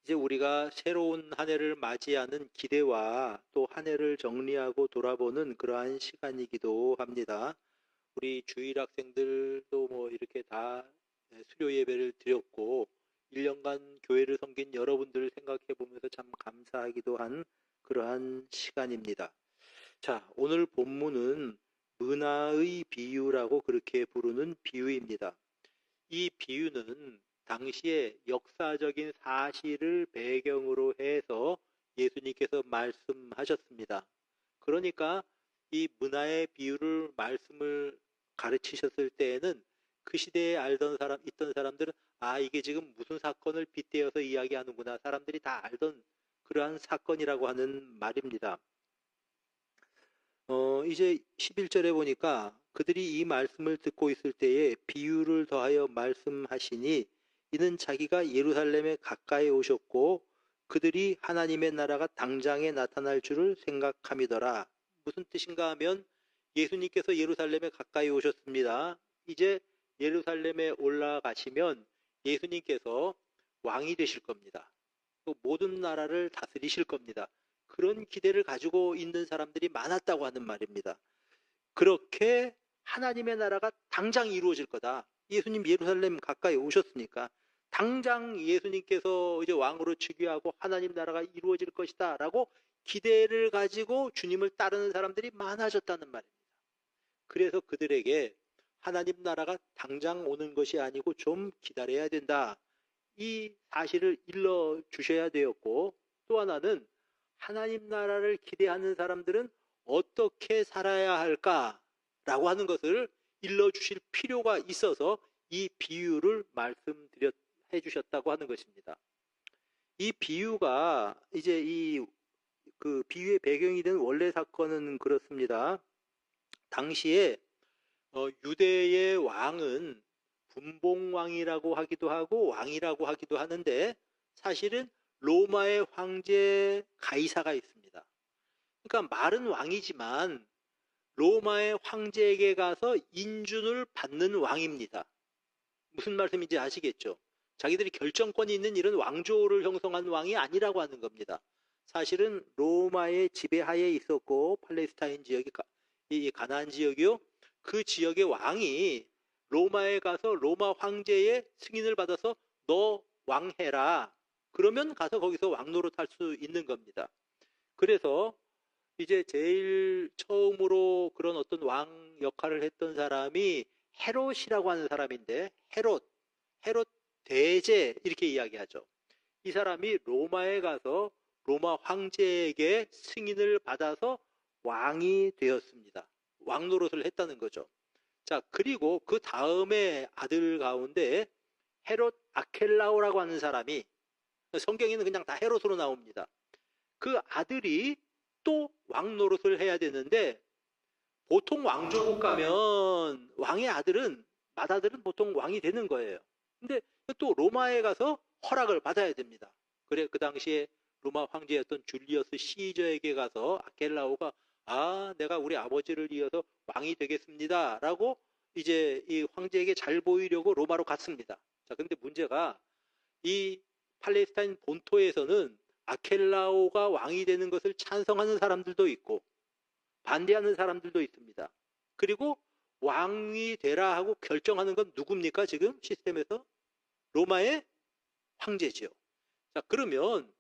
이제 우리가 새로운 한 해를 맞이하는 기대와 또 한 해를 정리하고 돌아보는 그러한 시간이기도 합니다. 우리 주일 학생들도 뭐 이렇게 다 수료 예배를 드렸고 1년간 교회를 섬긴 여러분들을 생각해 보면서 참 감사하기도 한 그러한 시간입니다. 자, 오늘 본문은 은하의 비유라고 그렇게 부르는 비유입니다. 이 비유는 당시의 역사적인 사실을 배경으로 해서 예수님께서 말씀하셨습니다. 그러니까 이 문화의 비유를 말씀을 가르치셨을 때에는 그 시대에 있던 사람들은 이게 지금 무슨 사건을 빗대어서 이야기하는구나. 사람들이 다 알던 그러한 사건이라고 하는 말입니다. 이제 11절에 보니까 그들이 이 말씀을 듣고 있을 때에 비유를 더하여 말씀하시니 이는 자기가 예루살렘에 가까이 오셨고 그들이 하나님의 나라가 당장에 나타날 줄을 생각함이더라. 무슨 뜻인가 하면 예수님께서 예루살렘에 가까이 오셨습니다. 이제 예루살렘에 올라가시면 예수님께서 왕이 되실 겁니다. 또 모든 나라를 다스리실 겁니다. 그런 기대를 가지고 있는 사람들이 많았다고 하는 말입니다. 그렇게 하나님의 나라가 당장 이루어질 거다. 예수님 예루살렘 가까이 오셨으니까 당장 예수님께서 이제 왕으로 즉위하고 하나님 나라가 이루어질 것이다 라고 기대를 가지고 주님을 따르는 사람들이 많아졌다는 말입니다. 그래서 그들에게 하나님 나라가 당장 오는 것이 아니고 좀 기다려야 된다. 이 사실을 일러 주셔야 되었고, 또 하나는 하나님 나라를 기대하는 사람들은 어떻게 살아야 할까라고 하는 것을 일러 주실 필요가 있어서 이 비유를 해 주셨다고 하는 것입니다. 이 비유가 이제 그 비유의 배경이 된 원래 사건은 그렇습니다. 당시에 유대의 왕은 분봉왕이라고 하기도 하고 왕이라고 하기도 하는데 사실은 로마의 황제 가이사가 있습니다. 그러니까 말은 왕이지만 로마의 황제에게 가서 인준을 받는 왕입니다. 무슨 말씀인지 아시겠죠? 자기들이 결정권이 있는 이런 왕조를 형성한 왕이 아니라고 하는 겁니다. 사실은 로마의 지배하에 있었고 팔레스타인 지역이 이 가나안 지역이요. 그 지역의 왕이 로마에 가서 로마 황제의 승인을 받아서 너 왕해라. 그러면 가서 거기서 왕 노릇할 수 있는 겁니다. 그래서 이제 제일 처음으로 그런 어떤 왕 역할을 했던 사람이 헤롯이라고 하는 사람인데 헤롯 대제 이렇게 이야기하죠. 이 사람이 로마에 가서 로마 황제에게 승인을 받아서 왕이 되었습니다. 왕 노릇을 했다는 거죠. 자, 그리고 그 다음에 아들 가운데 헤롯 아켈라오라고 하는 사람이, 성경에는 그냥 다 헤롯으로 나옵니다. 그 아들이 또 왕 노릇을 해야 되는데, 보통 왕조국 가면 왕의 맏아들은 보통 왕이 되는 거예요. 근데 또 로마에 가서 허락을 받아야 됩니다. 그래, 그 당시에 로마 황제였던 줄리어스 시저에게 가서 아켈라오가 내가 우리 아버지를 이어서 왕이 되겠습니다 라고 이제 이 황제에게 잘 보이려고 로마로 갔습니다. 자, 근데 문제가 이 팔레스타인 본토에서는 아켈라오가 왕이 되는 것을 찬성하는 사람들도 있고 반대하는 사람들도 있습니다. 그리고 왕이 되라 하고 결정하는 건 누굽니까? 지금 시스템에서 로마의 황제지요. 자, 그러면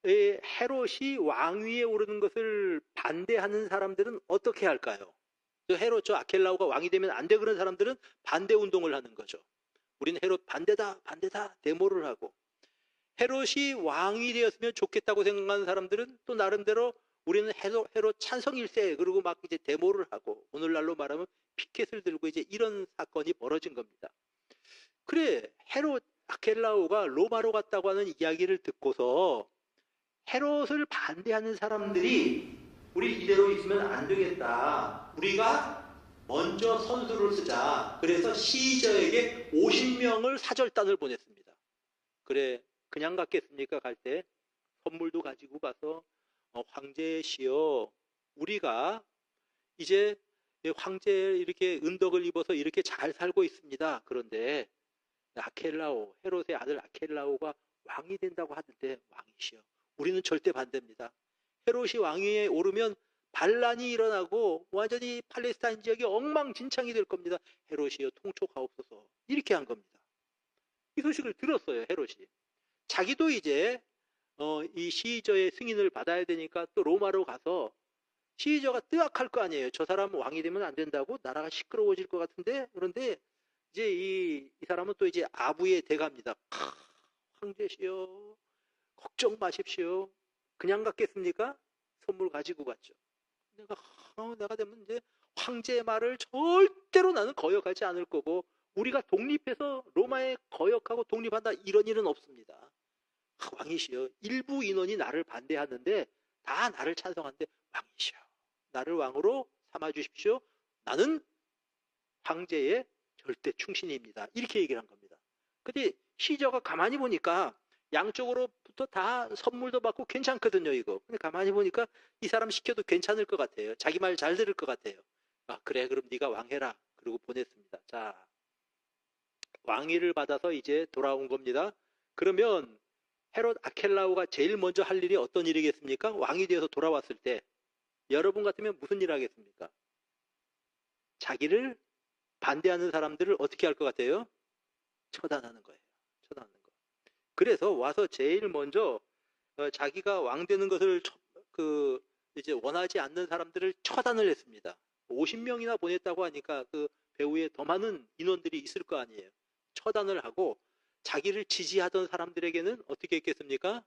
헤롯이 왕위에 오르는 것을 반대하는 사람들은 어떻게 할까요? 헤롯 아켈라오가 왕이 되면 안 돼 그런 사람들은 반대 운동을 하는 거죠. 우리는 헤롯 반대다 데모를 하고, 헤롯이 왕이 되었으면 좋겠다고 생각하는 사람들은 또 나름대로 우리는 헤롯 찬성일세 그러고 막 이제 데모를 하고, 오늘날로 말하면 피켓을 들고 이제 이런 사건이 벌어진 겁니다. 그래, 헤롯 아켈라오가 로마로 갔다고 하는 이야기를 듣고서 헤롯을 반대하는 사람들이 우리 이대로 있으면 안 되겠다. 우리가 먼저 선수를 쓰자. 그래서 시저에게 50명을 사절단을 보냈습니다. 그래, 그냥 갔겠습니까? 갈 때 선물도 가지고 가서 황제시여, 우리가 이제 황제 이렇게 은덕을 입어서 이렇게 잘 살고 있습니다. 그런데 헤롯의 아들 아켈라오가 왕이 된다고 하던데 왕이시여. 우리는 절대 반대입니다. 헤롯이 왕위에 오르면 반란이 일어나고 완전히 팔레스타인 지역이 엉망진창이 될 겁니다. 헤롯이여 통촉하옵소서. 이렇게 한 겁니다. 이 소식을 들었어요. 헤롯이. 자기도 이제 이 시저의 승인을 받아야 되니까 또 로마로 가서 시저가 뜨악할 거 아니에요. 저 사람 왕이 되면 안 된다고? 나라가 시끄러워질 것 같은데? 그런데 이제 이 사람은 또 이제 아부의 대가입니다. 황제시여 걱정 마십시오. 그냥 갔겠습니까? 선물 가지고 갔죠. 내가 되면 이제 황제의 말을 절대로 나는 거역하지 않을 거고 우리가 독립해서 로마에 거역하고 독립한다 이런 일은 없습니다. 왕이시여 일부 인원이 나를 반대하는데 다 나를 찬성하는데 왕이시여 나를 왕으로 삼아주십시오. 나는 황제의 절대 충신입니다. 이렇게 얘기를 한 겁니다. 근데 시저가 가만히 보니까 양쪽으로부터 다 선물도 받고 괜찮거든요, 이거. 근데 가만히 보니까 이 사람 시켜도 괜찮을 것 같아요. 자기 말 잘 들을 것 같아요. 아, 그래, 그럼 네가 왕해라. 그리고 보냈습니다. 자, 왕위를 받아서 이제 돌아온 겁니다. 그러면 헤롯 아켈라오가 제일 먼저 할 일이 어떤 일이겠습니까? 왕이 되어서 돌아왔을 때 여러분 같으면 무슨 일 하겠습니까? 자기를 반대하는 사람들을 어떻게 할 것 같아요? 처단하는 거예요. 처단하는 거. 그래서 와서 제일 먼저 자기가 왕 되는 것을 이제 원하지 않는 사람들을 처단을 했습니다. 50명이나 보냈다고 하니까 그 배후에 더 많은 인원들이 있을 거 아니에요. 처단을 하고 자기를 지지하던 사람들에게는 어떻게 했겠습니까?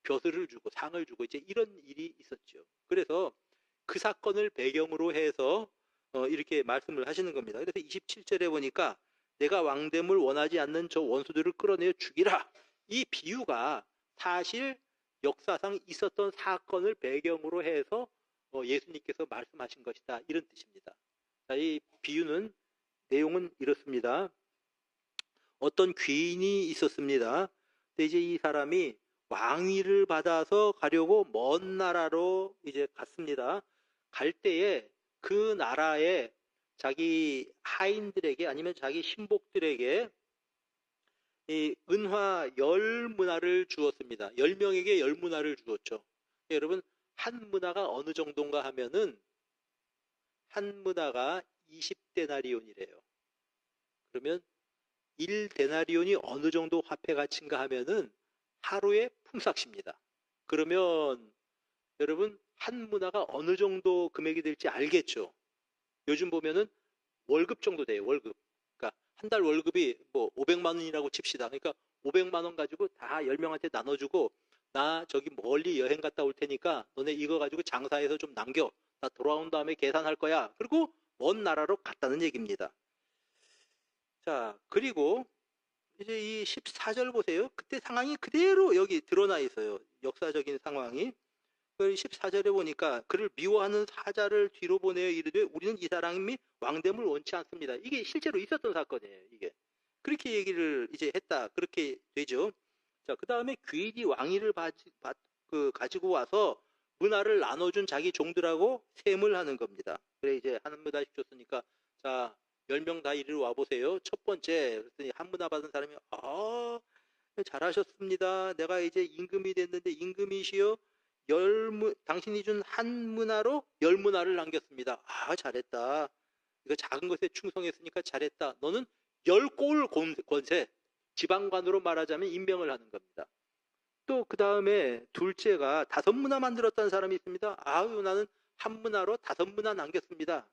벼슬을 주고 상을 주고 이제 이런 일이 있었죠. 그래서 그 사건을 배경으로 해서 이렇게 말씀을 하시는 겁니다. 그래서 27절에 보니까 내가 왕됨을 원하지 않는 저 원수들을 끌어내어 죽이라. 이 비유가 사실 역사상 있었던 사건을 배경으로 해서 예수님께서 말씀하신 것이다. 이런 뜻입니다. 자, 이 비유는 내용은 이렇습니다. 어떤 귀인이 있었습니다. 근데 이제 이 사람이 왕위를 받아서 가려고 먼 나라로 이제 갔습니다. 갈 때에 그 나라에 자기 하인들에게 아니면 자기 신복들에게 이 은화 10문화를 주었습니다. 10명에게 10문화를 주었죠. 여러분 한 문화가 어느 정도인가 하면은 한 문화가 20데나리온이래요. 그러면 1데나리온이 어느 정도 화폐 가치인가 하면은 하루의 품삯입니다. 그러면 여러분 한 문화가 어느 정도 금액이 될지 알겠죠? 요즘 보면은 월급 정도 돼요. 월급. 그러니까 한 달 월급이 뭐 500만 원이라고 칩시다. 그러니까 500만 원 가지고 다 10명한테 나눠주고 나 저기 멀리 여행 갔다 올 테니까 너네 이거 가지고 장사해서 좀 남겨. 나 돌아온 다음에 계산할 거야. 그리고 먼 나라로 갔다는 얘기입니다. 자, 그리고 이제 이 14절 보세요. 그때 상황이 그대로 여기 드러나 있어요. 역사적인 상황이. 14절에 보니까 그를 미워하는 사자를 뒤로 보내어 이르되 우리는 이 사람이 왕됨을 원치 않습니다. 이게 실제로 있었던 사건이에요. 이게 그렇게 얘기를 이제 했다. 그렇게 되죠. 자, 그 다음에 귀인이 왕위를 가지고 와서 문화를 나눠준 자기 종들하고 셈을 하는 겁니다. 그래 이제 한 문화씩 줬으니까 자 10명 다 이리로 와보세요. 첫 번째 그랬더니 한 문화 받은 사람이 잘하셨습니다. 내가 이제 임금이 됐는데 임금이시여 당신이 준 한 문화로 10문화를 남겼습니다. 잘했다. 이거 작은 것에 충성했으니까 잘했다. 너는 10골 권세, 지방관으로 말하자면 임명을 하는 겁니다. 또 그 다음에 둘째가 5문화 만들었다는 사람이 있습니다. 나는 한 문화로 5문화 남겼습니다.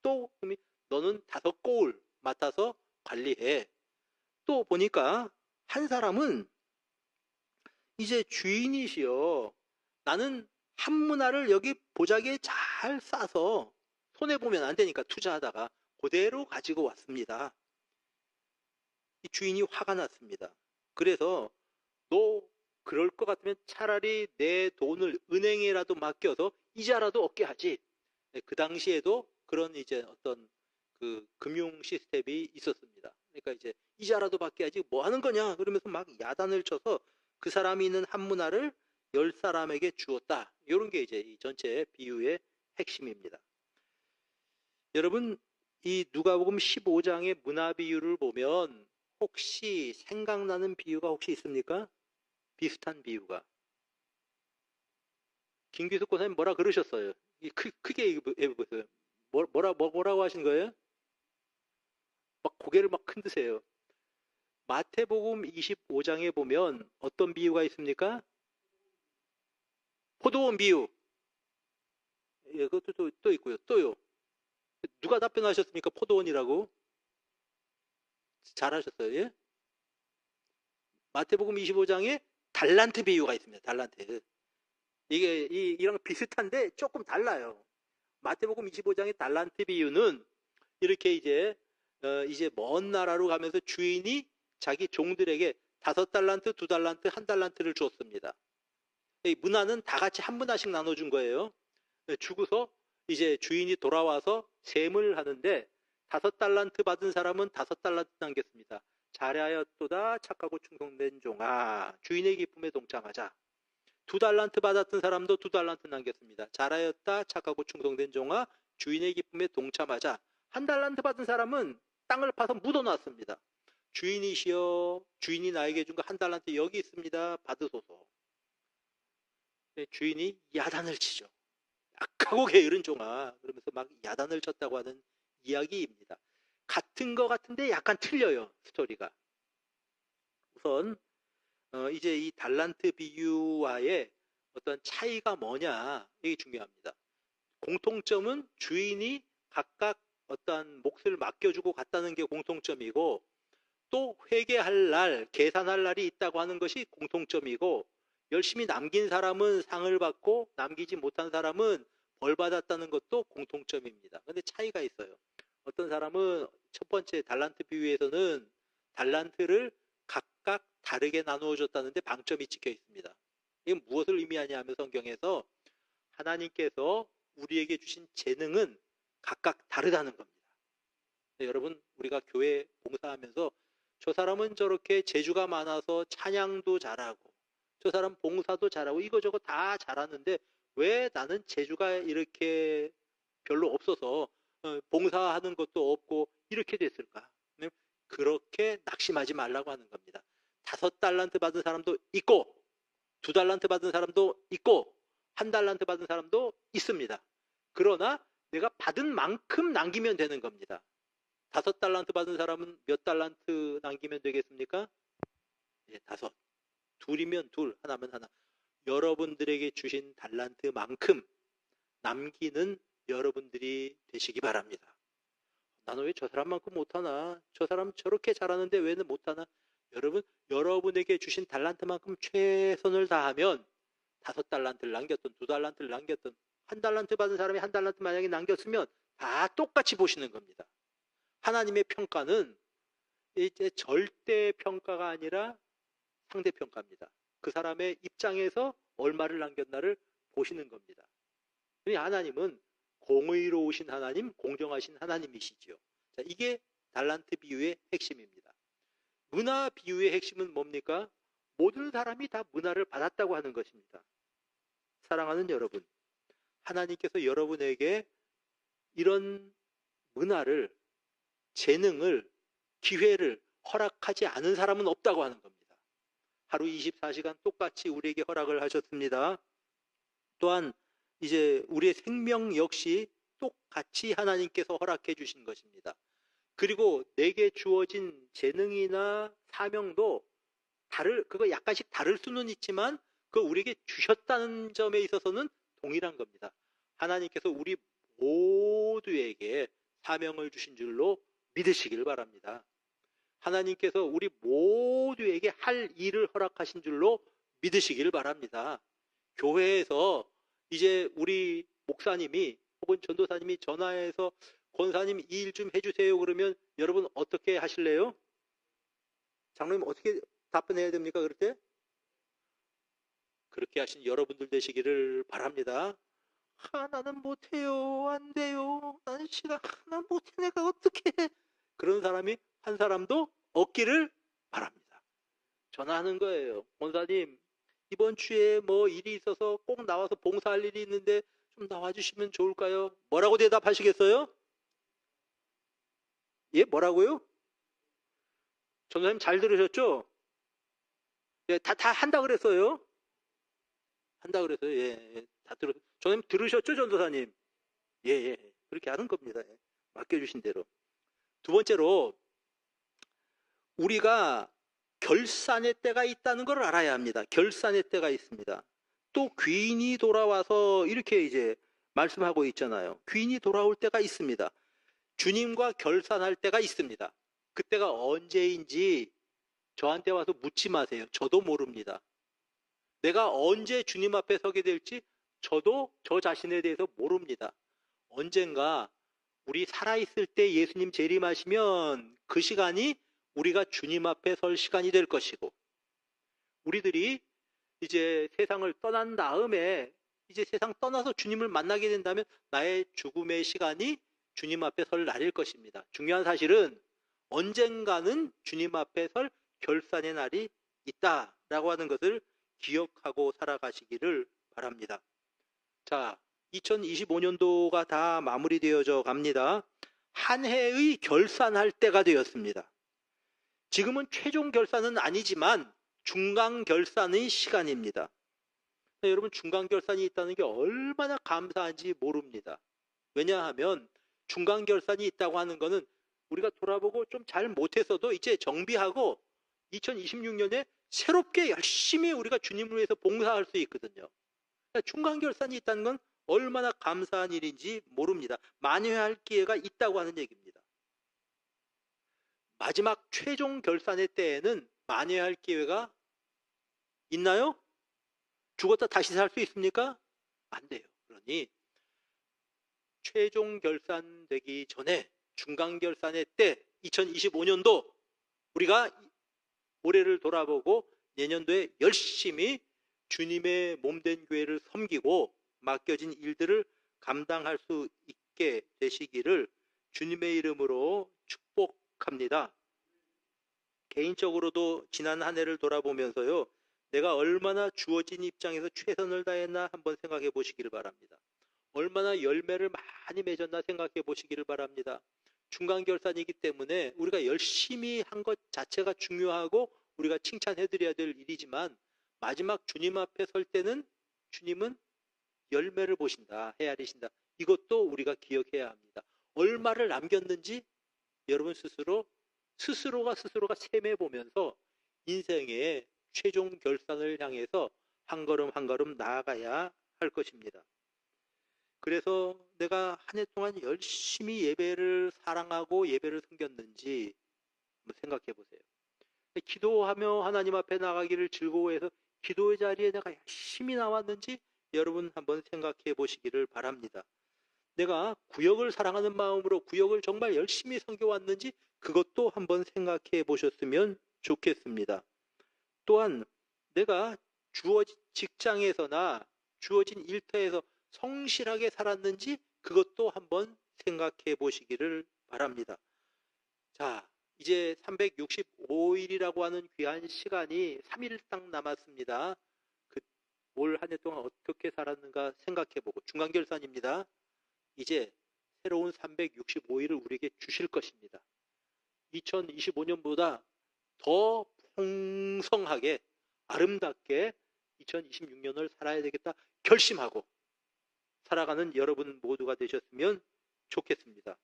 또 너는 5골 맡아서 관리해. 또 보니까 한 사람은 이제 주인이시여 나는 한 문화를 여기 보자기에 잘 싸서 손해보면 안 되니까 투자하다가 그대로 가지고 왔습니다. 이 주인이 화가 났습니다. 그래서 너 그럴 것 같으면 차라리 내 돈을 은행에라도 맡겨서 이자라도 얻게 하지. 그 당시에도 그런 이제 어떤 그 금융 시스템이 있었습니다. 그러니까 이제 이자라도 받게 하지 뭐 하는 거냐 그러면서 막 야단을 쳐서 그 사람이 있는 한 문화를 10사람에게 주었다. 이런 게 이제 이 전체 비유의 핵심입니다. 여러분 이 누가복음 15장의 문화 비유를 보면 혹시 생각나는 비유가 혹시 있습니까? 비슷한 비유가. 김기숙 권사님 뭐라 그러셨어요? 크게 해보세요. 뭐라고 하신 거예요? 막 고개를 막 흔드세요. 마태복음 25장에 보면 어떤 비유가 있습니까? 포도원 비유. 예, 그것도 또 있고요. 또요. 누가 답변하셨습니까? 포도원이라고. 잘하셨어요. 예? 마태복음 25장에 달란트 비유가 있습니다. 달란트. 이게 이랑 비슷한데 조금 달라요. 마태복음 25장의 달란트 비유는 이렇게 이제 먼 나라로 가면서 주인이 자기 종들에게 5달란트, 2달란트, 1달란트를 주었습니다. 이 문화는 다 같이 한 문화씩 나눠준 거예요. 주고서 이제 주인이 돌아와서 셈을 하는데 5달란트 받은 사람은 5달란트 남겼습니다. 잘하였도다 착하고 충성된 종아, 주인의 기쁨에 동참하자. 2달란트 받았던 사람도 2달란트 남겼습니다. 잘하였다 착하고 충성된 종아, 주인의 기쁨에 동참하자. 1달란트 받은 사람은 땅을 파서 묻어놨습니다. 주인이시여, 주인이 나에게 준 거 1달란트 여기 있습니다. 받으소서. 주인이 야단을 치죠. 약하고 게으른 종아, 그러면서 막 야단을 쳤다고 하는 이야기입니다. 같은 거 같은데 약간 틀려요, 스토리가. 우선 이제 이 달란트 비유와의 어떤 차이가 뭐냐, 이게 중요합니다. 공통점은 주인이 각각 어떤 몫을 맡겨주고 갔다는 게 공통점이고, 또 회계할 날, 계산할 날이 있다고 하는 것이 공통점이고, 열심히 남긴 사람은 상을 받고 남기지 못한 사람은 벌 받았다는 것도 공통점입니다. 근데 차이가 있어요. 어떤 사람은 첫 번째 달란트 비유에서는 달란트를 각각 다르게 나누어 줬다는데 방점이 찍혀 있습니다. 이건 무엇을 의미하냐 하면 성경에서 하나님께서 우리에게 주신 재능은 각각 다르다는 겁니다. 여러분, 우리가 교회 봉사하면서 저 사람은 저렇게 재주가 많아서 찬양도 잘하고, 저 사람 봉사도 잘하고, 이거저거 다 잘하는데 왜 나는 재주가 이렇게 별로 없어서 봉사하는 것도 없고 이렇게 됐을까? 그렇게 낙심하지 말라고 하는 겁니다. 5달란트 받은 사람도 있고, 2달란트 받은 사람도 있고, 1달란트 받은 사람도 있습니다. 그러나 내가 받은 만큼 남기면 되는 겁니다. 5달란트 받은 사람은 몇 달란트 남기면 되겠습니까? 예, 5. 둘이면 둘, 하나면 하나. 여러분들에게 주신 달란트만큼 남기는 여러분들이 되시기 바랍니다. 나는 왜 저 사람만큼 못하나? 저 사람 저렇게 잘하는데 왜 못하나? 여러분, 여러분에게 주신 달란트만큼 최선을 다하면 5달란트를 남겼든 2달란트를 남겼든 1달란트 받은 사람이 1달란트 만약에 남겼으면 다 똑같이 보시는 겁니다. 하나님의 평가는 이제 절대 평가가 아니라 상대 평가입니다. 그 사람의 입장에서 얼마를 남겼나를 보시는 겁니다. 하나님은 공의로우신 하나님, 공정하신 하나님이시죠. 자, 이게 달란트 비유의 핵심입니다. 문화 비유의 핵심은 뭡니까? 모든 사람이 다 문화를 받았다고 하는 것입니다. 사랑하는 여러분, 하나님께서 여러분에게 이런 문화를, 재능을, 기회를 허락하지 않은 사람은 없다고 하는 겁니다. 하루 24시간 똑같이 우리에게 허락을 하셨습니다. 또한 이제 우리의 생명 역시 똑같이 하나님께서 허락해 주신 것입니다. 그리고 내게 주어진 재능이나 사명도 그거 약간씩 다를 수는 있지만 그 우리에게 주셨다는 점에 있어서는 동일한 겁니다. 하나님께서 우리 모두에게 사명을 주신 줄로 믿으시길 바랍니다. 하나님께서 우리 모두에게 할 일을 허락하신 줄로 믿으시길 바랍니다. 교회에서 이제 우리 목사님이 혹은 전도사님이 전화해서 권사님 이 일 좀 해주세요 그러면 여러분 어떻게 하실래요? 장로님 어떻게 답변해야 됩니까? 그럴 때? 그렇게 하신 여러분들 되시기를 바랍니다. 나는 못해요. 안 돼요. 나는 싫어. 난 못해. 내가 어떻게 해. 그런 사람이 한 사람도 없기를 바랍니다. 전화하는 거예요. 권사님 이번 주에 뭐 일이 있어서 꼭 나와서 봉사할 일이 있는데 좀 나와주시면 좋을까요? 뭐라고 대답하시겠어요? 예, 뭐라고요? 전사님 잘 들으셨죠? 예, 다 한다 그랬어요. 한다 그랬어요. 예, 예. 다 전님 들으셨죠, 전도사님? 예, 예. 그렇게 하는 겁니다. 예. 맡겨주신 대로. 두 번째로, 우리가 결산의 때가 있다는 걸 알아야 합니다. 결산의 때가 있습니다. 또 귀인이 돌아와서 이렇게 이제 말씀하고 있잖아요. 귀인이 돌아올 때가 있습니다. 주님과 결산할 때가 있습니다. 그때가 언제인지 저한테 와서 묻지 마세요. 저도 모릅니다. 내가 언제 주님 앞에 서게 될지 저도 저 자신에 대해서 모릅니다. 언젠가 우리 살아있을 때 예수님 재림하시면 그 시간이 우리가 주님 앞에 설 시간이 될 것이고, 우리들이 이제 세상을 떠난 다음에 이제 세상 떠나서 주님을 만나게 된다면 나의 죽음의 시간이 주님 앞에 설 날일 것입니다. 중요한 사실은 언젠가는 주님 앞에 설 결산의 날이 있다라고 하는 것을 기억하고 살아가시기를 바랍니다. 자, 2025년도가 다 마무리되어져 갑니다. 한 해의 결산할 때가 되었습니다. 지금은 최종 결산은 아니지만 중간 결산의 시간입니다. 여러분, 중간 결산이 있다는 게 얼마나 감사한지 모릅니다. 왜냐하면 중간 결산이 있다고 하는 것은 우리가 돌아보고 좀 잘 못했어도 이제 정비하고 2026년에 새롭게 열심히 우리가 주님을 위해서 봉사할 수 있거든요. 중간 결산이 있다는 건 얼마나 감사한 일인지 모릅니다. 만회할 기회가 있다고 하는 얘기입니다. 마지막 최종 결산의 때에는 만회할 기회가 있나요? 죽었다 다시 살 수 있습니까? 안 돼요. 그러니 최종 결산되기 전에 중간 결산의 때 2025년도 우리가 올해를 돌아보고 내년도에 열심히 주님의 몸된 교회를 섬기고 맡겨진 일들을 감당할 수 있게 되시기를 주님의 이름으로 축복합니다. 개인적으로도 지난 한 해를 돌아보면서요, 내가 얼마나 주어진 입장에서 최선을 다했나 한번 생각해 보시기를 바랍니다. 얼마나 열매를 많이 맺었나 생각해 보시기를 바랍니다. 중간 결산이기 때문에 우리가 열심히 한 것 자체가 중요하고 우리가 칭찬해 드려야 될 일이지만 마지막 주님 앞에 설 때는 주님은 열매를 보신다, 헤아리신다. 이것도 우리가 기억해야 합니다. 얼마를 남겼는지 여러분 스스로가 셈해 보면서 인생의 최종 결산을 향해서 한 걸음 한 걸음 나아가야 할 것입니다. 그래서 내가 한 해 동안 열심히 예배를 사랑하고 예배를 섬겼는지 한번 생각해 보세요. 기도하며 하나님 앞에 나가기를 즐거워해서 기도의 자리에 내가 열심히 나왔는지 여러분 한번 생각해 보시기를 바랍니다. 내가 구역을 사랑하는 마음으로 구역을 정말 열심히 섬겨왔는지 그것도 한번 생각해 보셨으면 좋겠습니다. 또한 내가 주어진 직장에서나 주어진 일터에서 성실하게 살았는지 그것도 한번 생각해 보시기를 바랍니다. 자, 이제 365일이라고 하는 귀한 시간이 3일 딱 남았습니다. 올 한 해 동안 어떻게 살았는가 생각해 보고 중간결산입니다. 이제 새로운 365일을 우리에게 주실 것입니다. 2025년보다 더 풍성하게 아름답게 2026년을 살아야 되겠다 결심하고 살아가는 여러분 모두가 되셨으면 좋겠습니다.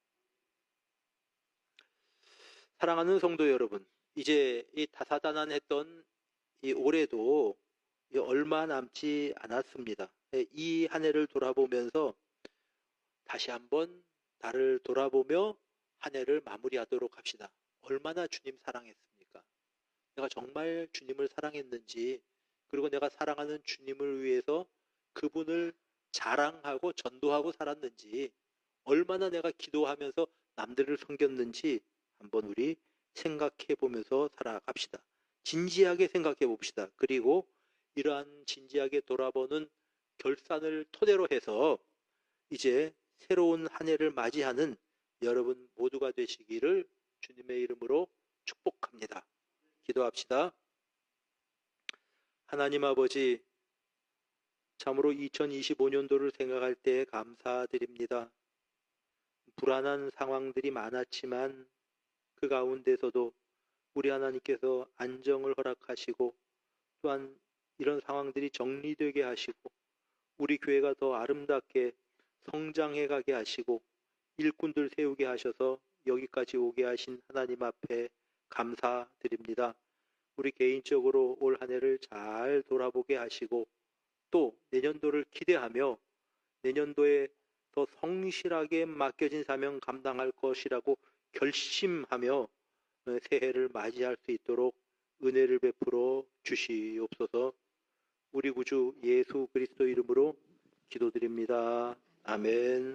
사랑하는 성도 여러분, 이제 이 다사다난했던 이 올해도 얼마 남지 않았습니다. 이 한 해를 돌아보면서 다시 한번 나를 돌아보며 한 해를 마무리하도록 합시다. 얼마나 주님 사랑했습니까? 내가 정말 주님을 사랑했는지, 그리고 내가 사랑하는 주님을 위해서 그분을 자랑하고 전도하고 살았는지, 얼마나 내가 기도하면서 남들을 섬겼는지 한번 우리 생각해 보면서 살아갑시다. 진지하게 생각해 봅시다. 그리고 이러한 진지하게 돌아보는 결산을 토대로 해서 이제 새로운 한 해를 맞이하는 여러분 모두가 되시기를 주님의 이름으로 축복합니다. 기도합시다. 하나님 아버지, 참으로 2025년도를 생각할 때 감사드립니다. 불안한 상황들이 많았지만 그 가운데서도 우리 하나님께서 안정을 허락하시고 또한 이런 상황들이 정리되게 하시고 우리 교회가 더 아름답게 성장해 가게 하시고 일꾼들 세우게 하셔서 여기까지 오게 하신 하나님 앞에 감사드립니다. 우리 개인적으로 올 한 해를 잘 돌아보게 하시고 또 내년도를 기대하며 내년도에 더 성실하게 맡겨진 사명 감당할 것이라고 결심하며 새해를 맞이할 수 있도록 은혜를 베풀어 주시옵소서. 우리 구주 예수 그리스도 이름으로 기도드립니다. 아멘.